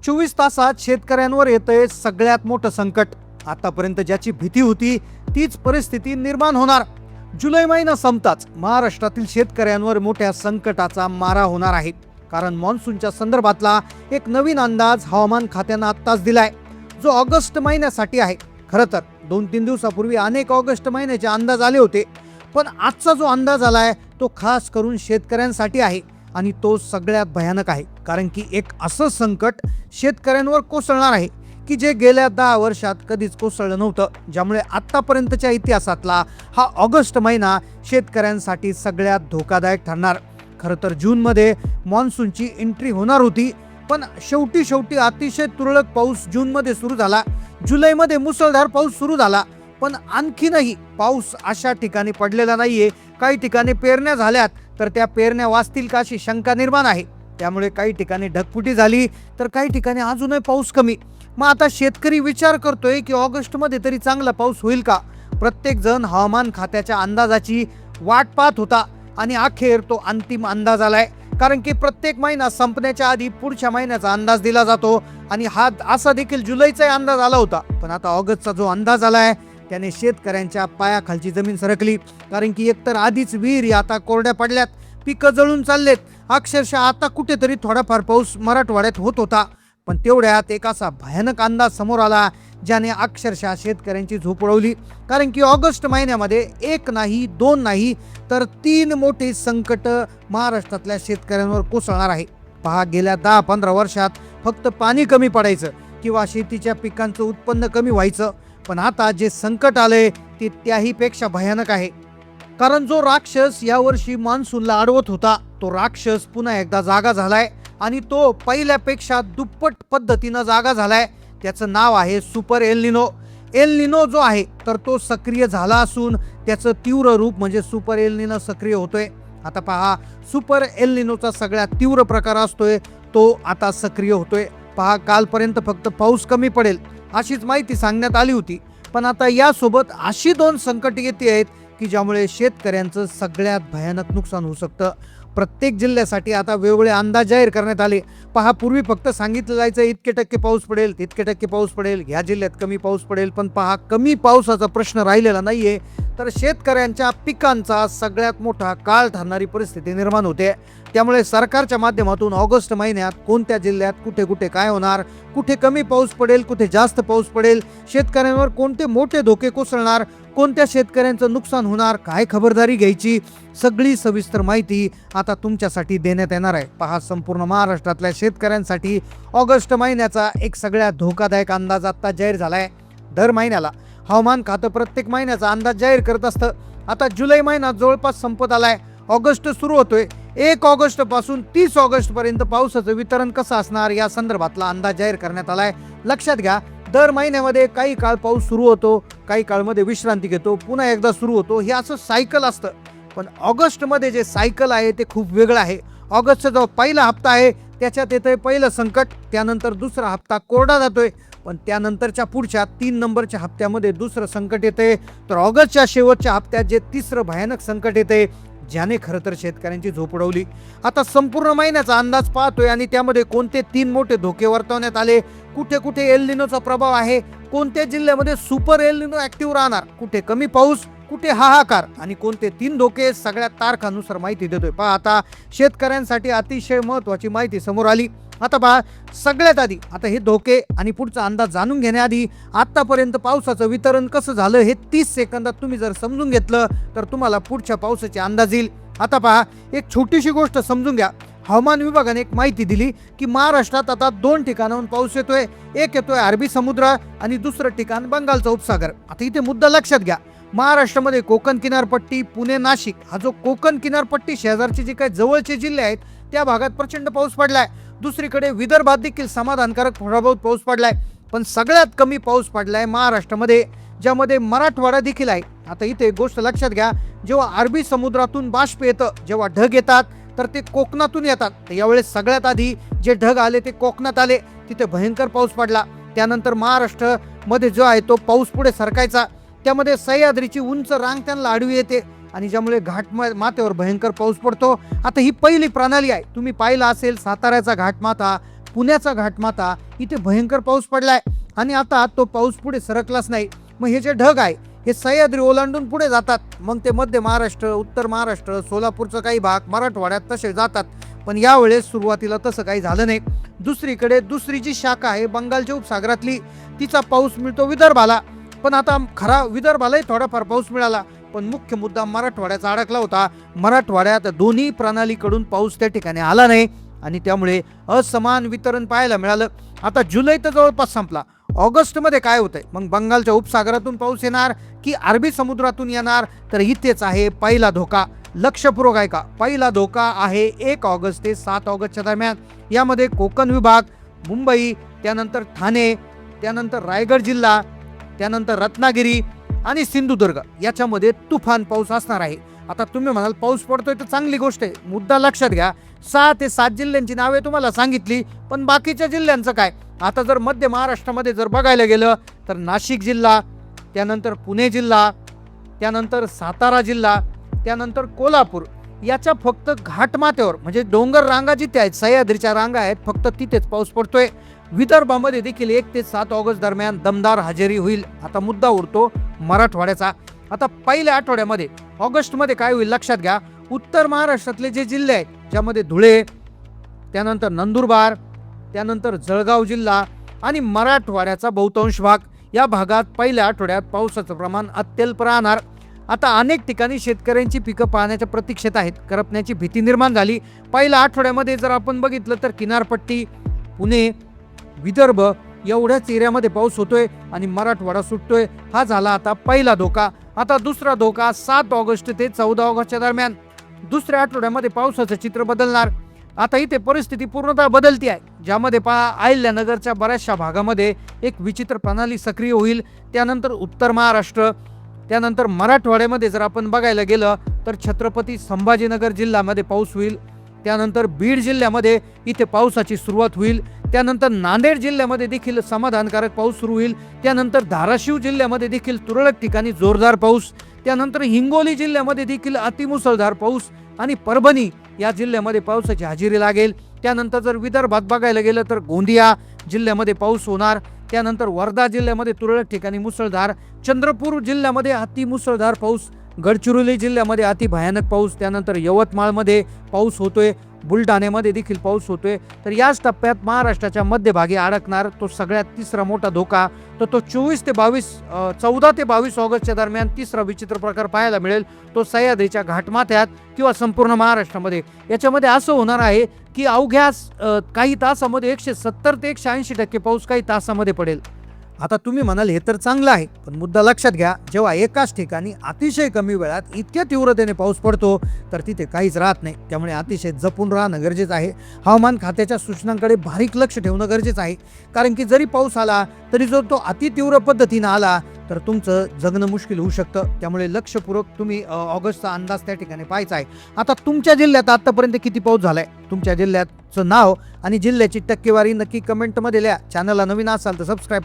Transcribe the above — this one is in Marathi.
24 तासात शेतकऱ्यांवर येतंय सगळ्यात मोठं संकट। आतापर्यंत ज्याची भीती होती तीच परिस्थिती निर्माण होणार। जुलै महिना संपताच महाराष्ट्रातील शेतकऱ्यांवर मोठ्या संकटाचा मारा होणार आहे। कारण मान्सूनच्या संदर्भातला एक नवीन अंदाज हवामान खात्यानं आत्ताच दिलाय, जो ऑगस्ट महिन्यासाठी आहे। खरं तर 2-3 दिवसापूर्वी अनेक ऑगस्ट महिन्याचे अंदाज आले होते, पण आजचा जो अंदाज आलाय तो खास करून शेतकऱ्यांसाठी आहे आणि तो सगळ्यात भयानक आहे। कारण की एक असं संकट शेतकऱ्यांवर कोसळणार आहे की जे गेल्या 10 वर्षात कधीच कोसळलं नव्हतं, ज्यामुळे आतापर्यंतच्या इतिहासातला हा ऑगस्ट महिना शेतकऱ्यांसाठी सगळ्यात धोकादायक ठरणार। खरं तर जूनमध्ये मान्सूनची एंट्री होणार होती, पण शेवटी अतिशय तुरळक पाऊस जूनमध्ये सुरू झाला। जुलैमध्ये मुसळधार पाऊस सुरू झाला, पण आणखीनही पाऊस अशा ठिकाणी पडलेला नाहीये। काही ठिकाणी पेरण्या झाल्यात, तर त्या पेरण्या वाचतील का अशी शंका निर्माण आहे। त्यामुळे काही ठिकाणी ढगफुटी झाली, तर काही ठिकाणी अजूनही पाऊस कमी। मग आता शेतकरी विचार करतोय की ऑगस्टमध्ये तरी चांगला पाऊस होईल का? प्रत्येक जण हवामान खात्याच्या अंदाजाची वाट पाहत होता आणि अखेर तो अंतिम अंदाज आलाय। कारण की प्रत्येक महिना संपण्याच्या आधी पुढच्या महिन्याचा अंदाज दिला जातो आणि हा असा देखील जुलैचा अंदाज आला होता। पण आता ऑगस्टचा जो अंदाज आलाय त्याने शेतकऱ्यांच्या पायाखालची जमीन सरकली। कारण की एकतर आधीच विहिरी आता कोरड्या पडल्यात, पिकं जळून चाललेत। अक्षरशः आता कुठेतरी थोडाफार पाऊस मराठवाड्यात होत होता, पण तेवढ्यात एक असा भयानक अंदाज समोर आला ज्याने अक्षरशः शेतकऱ्यांची झोप उडवली। कारण की ऑगस्ट महिन्यामध्ये एक नाही, दोन नाही, तर 3 मोठी संकट महाराष्ट्रातल्या शेतकऱ्यांवर कोसळणार आहे। पहा, गेल्या 10-15 वर्षात फक्त पाणी कमी पडायचं किंवा शेतीच्या पिकांचं उत्पन्न कमी व्हायचं, पण आता जे संकट आलंय ते त्याही पेक्षा भयानक आहे। कारण जो राक्षस यावर्षी मान्सूनला अडवत होता तो राक्षस पुन्हा एकदा जागा झालाय आणि तो पहिल्यापेक्षा दुप्पट पद्धतीनं जागा झालाय। त्याचं नाव आहे super El Nino. El Nino जो आहे तर तो सक्रिय झाला असून त्याचं तीव्र रूप म्हणजे सुपर एल निनो सक्रिय होतोय। आता पहा, सुपर एल निनोचा सगळ्यात तीव्र प्रकार असतोय तो आता सक्रिय होतोय। पहा, कालपर्यंत फक्त पाऊस कमी पडेल अशीच माहिती सांगण्यात आली होती, पण आता यासोबत अशी 2 संकट येते आहेत की ज्यामुळे शेतकऱ्यांचं सगळ्यात भयानक नुकसान होऊ शकतं। प्रत्येक जिल्ह्यासाठी आता वेगवेगळे अंदाज जाहीर करण्यात आले। पहा, पूर्वी फक्त सांगितलं जायचं इतके टक्के पाऊस पडेल, तितके टक्के पाऊस पडेल, ह्या जिल्ह्यात कमी पाऊस पडेल। पण पहा, कमी पावसाचा प्रश्न राहिलेला नाहीये, तर शेतकऱ्यांच्या पिकांचा सगळ्यात मोठा काळ ठरणारी परिस्थिती निर्माण होते। त्यामुळे सरकारच्या माध्यमातून ऑगस्ट महिन्यात कोणत्या जिल्ह्यात कुठे कुठे काय होणार, कुठे कमी पाऊस पडेल, कुठे जास्त पाऊस पडेल, शेतकऱ्यांवर कोणते मोठे धोके कोसळणार, कोणत्या शेतकऱ्यांचं नुकसान होणार, काय खबरदारी घ्यायची, सगळी सविस्तर माहिती आता तुमच्यासाठी देण्यात येणार आहे। पहा, संपूर्ण महाराष्ट्रातल्या शेतकऱ्यांसाठी ऑगस्ट महिन्याचा एक सगळ्यात धोकादायक अंदाज आता जाहीर झालाय। दर महिन्याला हवामान खातं प्रत्येक महिन्याचा अंदाज जाहीर करत असतं। आता जुलै महिना जवळपास संपत आलाय, ऑगस्ट सुरू होतोय। 1 ऑगस्ट पासून 30 ऑगस्ट पर्यंत पावसाचं वितरण कसं असणार या संदर्भातला अंदाज जाहीर करण्यात आलाय। लक्षात घ्या, दर महिन्यामध्ये काही काळ पाऊस सुरू होतो, काही काळमध्ये विश्रांती घेतो, पुन्हा एकदा सुरू होतो, हे असं सायकल असतं। पण ऑगस्टमध्ये जे सायकल आहे ते खूप वेगळं आहे। ऑगस्टचा जो पहिला हप्ता आहे त्याच्यात येतंय पहिलं संकट, त्यानंतर दुसरा हप्ता कोरडा जातोय, पण त्यानंतरच्या पुढच्या 3 नंबरच्या हप्त्यामध्ये दुसरं संकट येतंय। तर ऑगस्टच्या शेवटच्या हप्त्यात जे तिसरं भयानक संकट येतंय ज्याने खरं तर शेतकऱ्यांची झोप उडवली। आता संपूर्ण महिन्याचा अंदाज पाहतोय आणि त्यामध्ये कोणते 3 मोठे धोके वर्तवण्यात आले, कुठे कुठे एल निनोचा प्रभाव आहे, कोणत्या जिल्ह्यामध्ये सुपर एल निनो ऍक्टिव्ह राहणार, कुठे कमी पाऊस, कुठे हाहाकार आणि कोणते 3 धोके सगळ्या तारखानुसार माहिती देतोय। पहा, आता शेतकऱ्यांसाठी अतिशय महत्त्वाची माहिती समोर आली। आता पहा, सगळ्यात आधी आता हे धोके आणि पुढचा अंदाज जाणून घेण्याआधी आतापर्यंत पावसाचं वितरण कसं झालं हे 30 सेकंदात तुम्ही जर समजून घेतलं तर तुम्हाला पुढच्या पावसाचे अंदाज येईल। आता पहा, एक छोटीशी गोष्ट समजून घ्या। हवामान विभागाने एक माहिती दिली की महाराष्ट्रात आता 2 ठिकाणाहून पाऊस येतोय। एक येतोय अरबी समुद्र आणि दुसरं ठिकाण बंगालचा उपसागर। आता इथे मुद्दा लक्षात घ्या, महाराष्ट्रामध्ये कोकण किनारपट्टी, पुणे, नाशिक हा जो कोकण किनारपट्टी शेजारचे जे काही जवळचे जिल्हे आहेत त्या भागात प्रचंड पाऊस पडलाय। दुसरीकडे विदर्भात देखील समाधानकारक थोडा बहुत पाऊस पडलाय, पण सगळ्यात कमी पाऊस पडलाय महाराष्ट्रामध्ये, ज्यामध्ये मराठवाडा देखील आहे। आता इथे एक गोष्ट लक्षात घ्या, जेव्हा अरबी समुद्रातून बाष्प येतं, जेव्हा ढग येतात तर ते कोकणातून येतात। तर यावेळेस सगळ्यात आधी जे ढग आले ते कोकणात आले, तिथे भयंकर पाऊस पडला। त्यानंतर महाराष्ट्र मध्ये जो आहे तो पाऊस पुढे सरकायचा, त्यामध्ये सह्याद्रीची उंच रांग त्यांना आडवी येते आणि ज्यामुळे घाट माथ्यावर भयंकर पाऊस पडतो। आता ही पहिली प्रणाली आहे, तुम्ही पाहिला असेल साताऱ्याचा घाटमाथा पुण्याचा घाटमाता इथे भयंकर पाऊस पडलाय आणि आता तो पाऊस पुढे सरकलाच नाही. मग हे जे ढग आहे हे सह्याद्री ओलांडून पुढे जातात, मग ते मध्य महाराष्ट्र, उत्तर महाराष्ट्र, सोलापूरचा काही भाग, मराठवाड्यात तसे जातात. पण यावेळेस सुरुवातीला तसं काही झालं नाही. दुसरीकडे दुसरी जी शाखा आहे बंगालच्या उपसागरातली, तिचा पाऊस मिळतो विदर्भाला. पण आता खरा विदर्भालाही थोडाफार पाऊस मिळाला, पण मुख्य मुद्दा मराठवाड्याचा अडकला होता. मराठवाड्यात दोन्ही प्रणालीकडून पाऊस त्या ठिकाणी आला नाही आणि त्यामुळे असमान वितरण पाहायला मिळालं. आता जुलै तर जवळपास संपला. ऑगस्टमध्ये काय होतंय, मग बंगालच्या उपसागरातून पाऊस येणार की अरबी समुद्रातून येणार, तर इथेच आहे पहिला धोका. लक्षपूर्वक आहे का, पहिला धोका आहे 1 ऑगस्ट ते 7 ऑगस्टच्या दरम्यान. यामध्ये कोकण विभाग, मुंबई, त्यानंतर ठाणे, त्यानंतर रायगड जिल्हा, त्यानंतर रत्नागिरी आणि सिंधुदुर्ग याच्यामध्ये तुफान पाऊस असणार आहे. आता तुम्ही म्हणाल पाऊस पडतोय तर चांगली गोष्ट आहे, मुद्दा लक्षात घ्या. 6 ते 7 जिल्ह्यांची नावे तुम्हाला सांगितली, पण बाकीच्या जिल्ह्यांचं काय? आता जर मध्य महाराष्ट्रामध्ये जर बघायला गेलं तर नाशिक जिल्हा, त्यानंतर पुणे जिल्हा, त्यानंतर सातारा जिल्हा, त्यानंतर कोल्हापूर याच्या फक्त घाटमाथ्यावर म्हणजे डोंगर रांगा जिथे आहेत, सह्याद्रीच्या रांगा आहेत, फक्त तिथेच पाऊस पडतोय. विदर्भामध्ये देखील 1 ते 7 ऑगस्ट दरम्यान दमदार हजेरी होईल. आता मुद्दा उरतो मराठवाड्याचा. आता पहिल्या आठवड्यामध्ये ऑगस्टमध्ये काय होईल लक्षात घ्या. उत्तर महाराष्ट्रातले जे जिल्हे आहेत, ज्यामध्ये धुळे, त्यानंतर नंदुरबार, त्यानंतर जळगाव जिल्हा आणि मराठवाड्याचा बहुतांश भाग, या भागात पहिल्या आठवड्यात पावसाचं प्रमाण अत्यल्प राहणार. आता अनेक ठिकाणी शेतकऱ्यांची पिकं पाहण्याच्या प्रतीक्षेत आहेत. करपण्याची भीती निर्माण झाली. पहिल्या आठवड्यामध्ये जर आपण बघितलं तर किनारपट्टी, पुणे, विदर्भ एवढ्याच एरियामध्ये पाऊस होतोय आणि मराठवाडा सुटतोय. हा झाला आता पहिला धोका. आता दुसरा धोका 7 ऑगस्ट ते 14 ऑगस्टच्या दरम्यान. दुसऱ्या आठवड्यामध्ये पावसाचं चित्र बदलणार. आता इथे परिस्थिती पूर्णतः बदलती आहे, ज्यामध्ये पहा अहिल्यानगरच्या बऱ्याचशा भागामध्ये एक विचित्र प्रणाली सक्रिय होईल. त्यानंतर उत्तर महाराष्ट्र, त्यानंतर मराठवाड्यामध्ये जर आपण बघायला गेलं तर छत्रपती संभाजीनगर जिल्ह्यामध्ये पाऊस होईल. त्यानंतर बीड जिल्ह्यामध्ये इथे पावसाची सुरुवात होईल. त्यानंतर नांदेड जिल्ह्यामध्ये देखील समाधानकारक पाऊस सुरू होईल. त्यानंतर धाराशिव जिल्ह्यामध्ये देखील तुरळक ठिकाणी जोरदार पाऊस. त्यानंतर हिंगोली जिल्ह्यामध्ये देखील अतिमुसळधार पाऊस आणि परभणी या जिल्ह्यामध्ये पावसाची हजेरी लागेल. त्यानंतर जर विदर्भात बघायला गेलं तर गोंदिया जिल्ह्यामध्ये पाऊस होणार. त्यानंतर वर्धा जिल्ह्यामध्ये तुरळक ठिकाणी मुसळधार, चंद्रपूर जिल्ह्यामध्ये अतिमुसळधार पाऊस, गडचिरोली जिल्ह्यामध्ये अति भयानक पाऊस, त्यानंतर यवतमाळमध्ये पाऊस होतोय, बुलढाण्यामध्ये देखील पाऊस होतोय. तर याच टप्प्यात महाराष्ट्राच्या मध्यभागी अडकणार तो सगळ्यात तिसरा मोठा धोका. तर तो 14 ते 22 ऑगस्टच्या दरम्यान तिसरा विचित्र प्रकार पाहायला मिळेल. तो सह्याद्रीच्या घाटमाथ्यात किंवा संपूर्ण महाराष्ट्रामध्ये. याच्यामध्ये असं होणार आहे की अवघ्या काही तासामध्ये 170 ते 180% पाऊस काही तासामध्ये पडेल. आता तुम्ही म्हणाल हे तर चांगलं आहे, पण मुद्दा लक्षात घ्या, जेव्हा एकाच ठिकाणी अतिशय कमी वेळात इतक्या तीव्रतेने पाऊस पडतो तर तिथे काहीच राहत नाही. त्यामुळे अतिशय जपून राहणं गरजेचं आहे. हवामान खात्याच्या सूचनांकडे बारीक लक्ष ठेवणं गरजेचं आहे. कारण की जरी पाऊस आला तरी जर तो अतितीव्र पद्धतीनं आला तर तुमचं जगणं मुश्किल होऊ शकतं. त्यामुळे लक्षपूर्वक तुम्ही ऑगस्टचा अंदाज त्या ठिकाणी पाहायचा आहे. आता तुमच्या जिल्ह्यात आतापर्यंत किती पाऊस झालाय, तुमच्या जिल्ह्याचं नाव आणि जिल्ह्याची टक्केवारी नक्की कमेंटमध्ये लिहा. चॅनलला नवीन असाल तर सबस्क्राईब